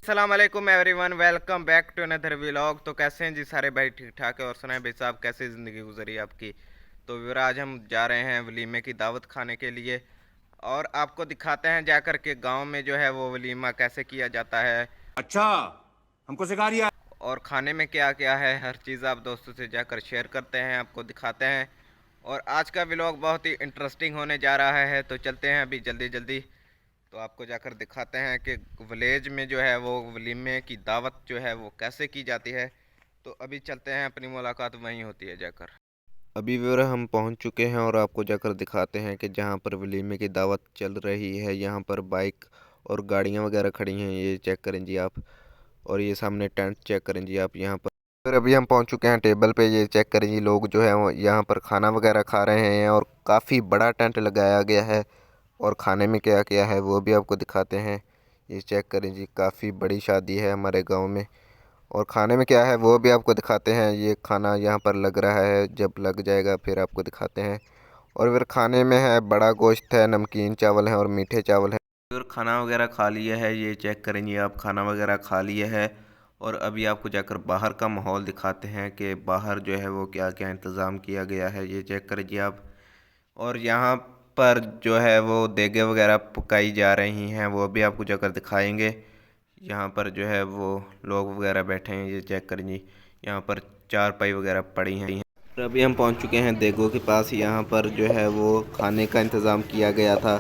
अस्सलाम वालेकुम everyone, welcome back to another vlog. तो कैसे हैं जी सारे भाई? ठीक ठाक है। और सुनाए भाई साहब, कैसे ज़िंदगी गुजरी आपकी? तो व्यूअर, आज हम जा रहे हैं वलीमे की दावत खाने के लिए और आपको दिखाते हैं जाकर के गांव में जो है वो वलीमा कैसे किया जाता है अच्छा, हमको सिखा रिया। और खाने में क्या क्या है। हर चीज़ आप दोस्तों से जाकर शेयर करते हैं, आपको दिखाते हैं। और आज का व्लॉग बहुत ही इंटरेस्टिंग होने जा रहा है। तो चलते हैं अभी जल्दी जल्दी, तो आपको जाकर दिखाते हैं कि विलेज में जो है वो वलीमे की दावत जो है वो कैसे की जाती है। तो अभी चलते हैं, अपनी मुलाकात वहीं होती है जाकर। अभी व्यूअर, हम पहुंच चुके हैं और आपको जाकर दिखाते हैं कि जहां पर वलीमे की दावत चल रही है, यहां पर बाइक और गाड़ियां वगैरह खड़ी हैं, ये चेक करें जी आप। और ये सामने टेंट चेक करें जी आप यहाँ पर। फिर अभी हम पहुंच चुके हैं टेबल पे, ये चेक करें जी। लोग जो है वो यहाँ पर खाना वगैरह खा रहे हैं और काफ़ी बड़ा टेंट लगाया गया है। और खाने में क्या क्या है वो भी आपको दिखाते हैं। ये चेक करें जी, काफ़ी बड़ी शादी है हमारे गांव में। और खाने में क्या है वो भी आपको दिखाते हैं। ये खाना यहाँ पर लग रहा है, जब लग जाएगा फिर आपको दिखाते हैं। और फिर खाने में है बड़ा गोश्त है, नमकीन चावल है और मीठे चावल है। और खाना वगैरह खा लिया है, ये चेक करेंगे आप। खाना वगैरह खा लिया है और अभी आपको जाकर बाहर का माहौल दिखाते हैं कि बाहर जो है वो क्या क्या इंतज़ाम किया गया है, ये चेक करिए आप। और यहाँ पर जो है वो देगे वगैरह पकाई जा रही हैं, वो भी आपको जाकर दिखाएंगे। यहाँ पर जो है वो लोग वगैरह बैठे हैं, ये चेक करिए। यहाँ पर चारपाई वगैरह पड़ी हैं। और अभी हम पहुँच चुके हैं देगों के पास। यहाँ पर जो है वो खाने का इंतज़ाम किया गया था,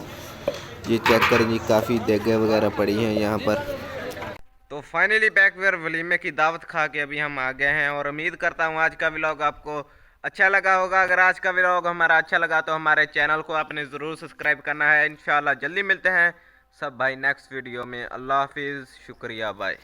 ये चेक करें जी। काफ़ी देगे वगैरह पड़ी हैं यहाँ पर। तो फाइनली बैक वेयर वलीमे की दावत खा के अभी हम आ गए हैं और उम्मीद करता हूँ आज का व्लॉग आपको अच्छा लगा होगा। अगर आज का व्लॉग हमारा अच्छा लगा तो हमारे चैनल को आपने ज़रूर सब्सक्राइब करना है। इंशाल्लाह जल्दी मिलते हैं सब भाई नेक्स्ट वीडियो में। अल्लाह हाफिज़, शुक्रिया, बाय।